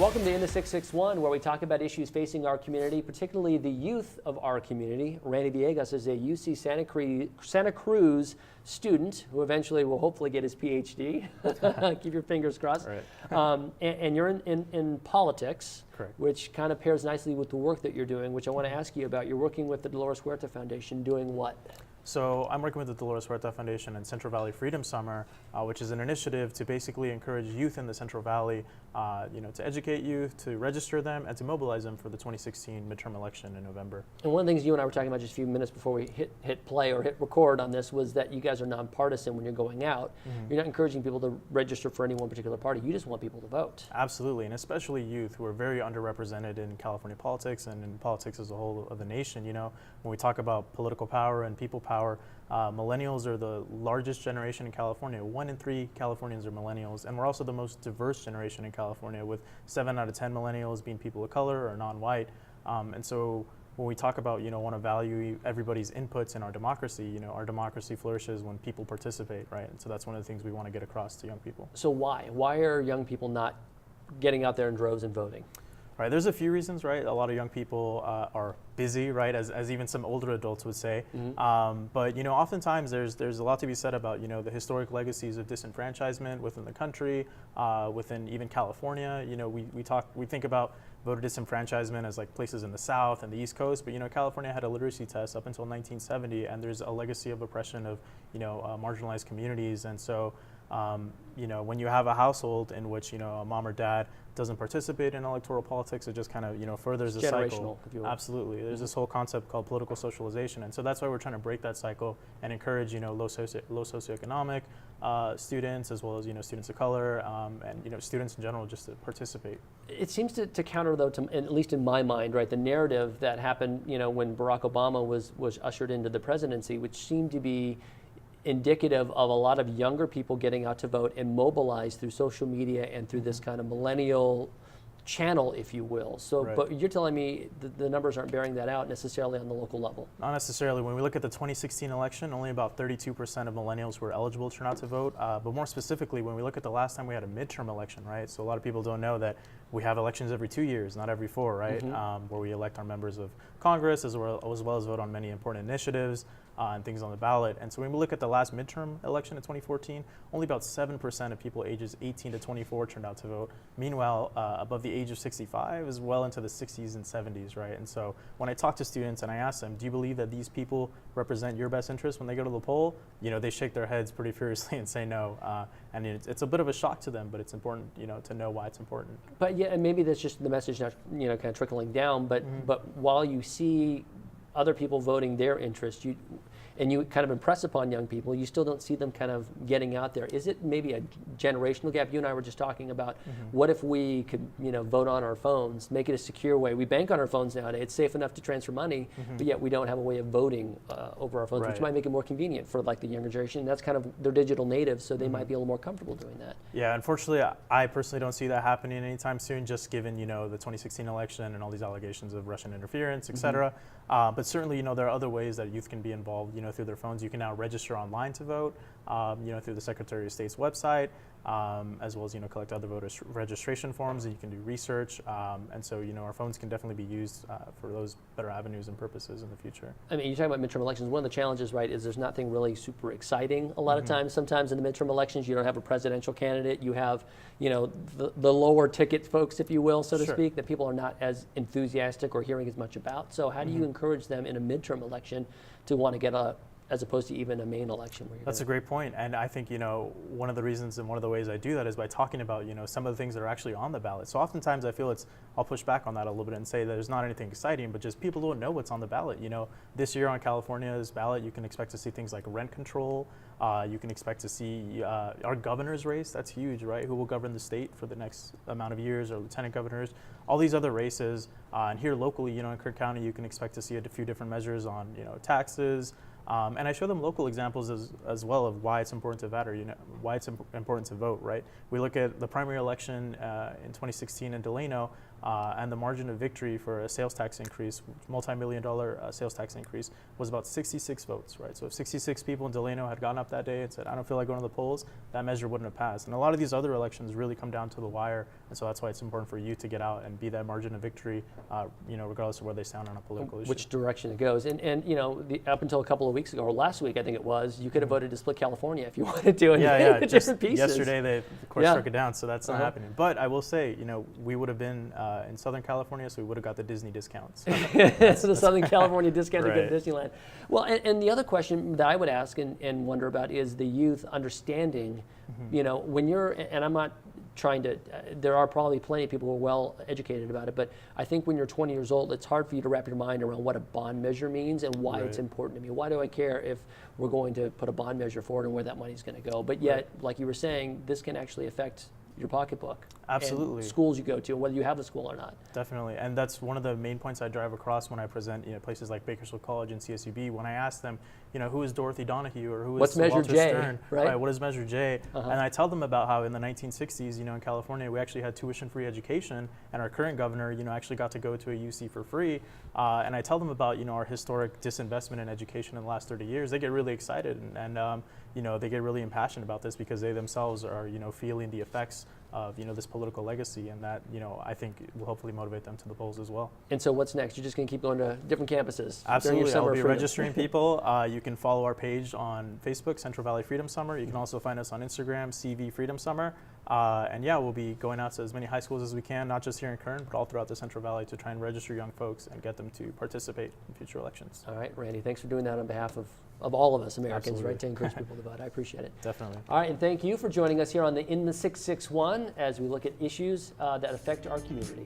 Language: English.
Welcome to In the 661, where we talk about issues facing our community, particularly the youth of our community. Randy Villegas is a UC Santa Cruz student who eventually will hopefully get his PhD. Keep your fingers crossed. Right. And you're in politics, correct, which kind of pairs nicely with the work that you're doing, which I want to ask you about. You're working with the Dolores Huerta Foundation, doing what? So I'm working with the Dolores Huerta Foundation and Central Valley Freedom Summer, which is an initiative to basically encourage youth in the Central Valley, to educate youth, to register them, and to mobilize them for the 2016 midterm election in November. And one of the things you and I were talking about just a few minutes before we hit play or hit record on this was that you guys are nonpartisan when you're going out. Mm-hmm. You're not encouraging people to register for any one particular party. You just want people to vote. Absolutely, and especially youth who are very underrepresented in California politics and in politics as a whole of the nation. You know, when we talk about political power and people power, millennials are the largest generation in California. 1 in 3 Californians are millennials, and we're also the most diverse generation in California, with 7 out of 10 millennials being people of color or non-white. And so when we talk about, want to value everybody's inputs in our democracy, our democracy flourishes when people participate, right? And so that's one of the things we want to get across to young people. So why? Why are young people not getting out there in droves and voting? Right, there's a few reasons, right? A lot of young people are busy, right, as even some older adults would say. Mm-hmm. But oftentimes there's a lot to be said about the historic legacies of disenfranchisement within the country, within even California. We think about voter disenfranchisement as like places in the South and the East Coast, but California had a literacy test up until 1970, and there's a legacy of oppression of marginalized communities, and so. When you have a household in which, a mom or dad doesn't participate in electoral politics, it just kind of, furthers the cycle. Absolutely. There's this whole concept called political socialization. And so that's why we're trying to break that cycle and encourage, low socioeconomic students, as well as, students of color, and, students in general, just to participate. It seems to counter, though, at least in my mind, right, the narrative that happened, when Barack Obama was ushered into the presidency, which seemed to be indicative of a lot of younger people getting out to vote and mobilized through social media and through this kind of millennial channel, if you will. So, right. But you're telling me the numbers aren't bearing that out necessarily on the local level. Not necessarily. When we look at the 2016 election, only about 32% of millennials were eligible to turn out to vote. But more specifically, when we look at the last time we had a midterm election, right? So a lot of people don't know that we have elections every 2 years, not every 4, right? Mm-hmm. Where we elect our members of Congress as well as vote on many important initiatives and things on the ballot. And so when we look at the last midterm election in 2014, only about 7% of people ages 18 to 24 turned out to vote. Meanwhile, above the age of 65 is well into the 60s and 70s, right? And so when I talk to students and I ask them, do you believe that these people represent your best interest when they go to the poll? They shake their heads pretty furiously and say no. And it's a bit of a shock to them, but it's important, to know why it's important. But yeah, and maybe that's just the message now, kind of trickling down. But but while you see other people voting their interest, and you kind of impress upon young people, you still don't see them kind of getting out there. Is it maybe a generational gap? You and I were just talking about what if we could, vote on our phones, make it a secure way. We bank on our phones nowadays. It's safe enough to transfer money, but yet we don't have a way of voting over our phones, which might make it more convenient for like the younger generation. And that's kind of, they're digital natives, so they might be a little more comfortable doing that. Yeah, unfortunately, I personally don't see that happening anytime soon, just given, the 2016 election and all these allegations of Russian interference, et cetera. But certainly, there are other ways that youth can be involved, through their phones. You can now register online to vote, through the Secretary of State's website, as well as, collect other voter registration forms, and you can do research. And so, our phones can definitely be used for those better avenues and purposes in the future. I mean, you talk about midterm elections. One of the challenges, right, is there's nothing really super exciting a lot of times. Sometimes in the midterm elections, you don't have a presidential candidate. You have, the lower ticket folks, if you will, so to speak, that people are not as enthusiastic or hearing as much about. So how do you encourage them in a midterm election to want to get as opposed to even a main election? That's a great point. And I think, one of the reasons and one of the ways I do that is by talking about, some of the things that are actually on the ballot. So oftentimes I feel I'll push back on that a little bit and say that there's not anything exciting, but just people don't know what's on the ballot. This year on California's ballot, you can expect to see things like rent control. You can expect to see our governor's race. That's huge, right? Who will govern the state for the next amount of years, or lieutenant governors, all these other races. And here locally, in Kirk County, you can expect to see a few different measures on, taxes. And I show them local examples as well of why it's important to vote, or why it's important to vote, right? We look at the primary election in 2016 in Delano. and the margin of victory for a sales tax increase, multi-million-dollar sales tax increase, was about 66 votes, right? So if 66 people in Delano had gotten up that day and said, I don't feel like going to the polls, that measure wouldn't have passed. And a lot of these other elections really come down to the wire, and so that's why it's important for youth to get out and be that margin of victory, regardless of where they stand on a political issue. Which direction it goes. And up until a couple of weeks ago, or last week I think it was, you could have voted to split California if you wanted to in different pieces. Yesterday they, of course, struck it down, so that's not happening. But I will say, we would have been in Southern California, so we would have got the Disney discounts. So the Southern California discount to go to Disneyland. Well, and the other question that I would ask and wonder about is the youth understanding, when you're, and I'm not trying to, there are probably plenty of people who are well educated about it, but I think when you're 20 years old, it's hard for you to wrap your mind around what a bond measure means and why it's important to me. Why do I care if we're going to put a bond measure forward and where that money's going to go? But yet, like you were saying, this can actually affect your pocketbook. Absolutely. And schools you go to, and whether you have the school or not. Definitely, and that's one of the main points I drive across when I present, places like Bakersfield College and CSUB. When I ask them, who is Dorothy Donahue or who is Walter Stern? Right? What is Measure J? And I tell them about how in the 1960s, in California, we actually had tuition-free education, and our current governor, actually got to go to a UC for free. And I tell them about, our historic disinvestment in education in the last 30 years. They get really excited, and they get really impassioned about this because they themselves are, feeling the effects of, this political legacy, and that, I think will hopefully motivate them to the polls as well. And so what's next? You're just going to keep going to different campuses? Absolutely. I'll be registering people. You can follow our page on Facebook, Central Valley Freedom Summer. You can also find us on Instagram, CV Freedom Summer. And we'll be going out to as many high schools as we can, not just here in Kern, but all throughout the Central Valley to try and register young folks and get them to participate in future elections. All right, Randy, thanks for doing that on behalf of all of us Americans, Absolutely. right, to encourage people to vote. I appreciate it. Definitely. All right, and thank you for joining us here on the In the 661 as we look at issues that affect our community.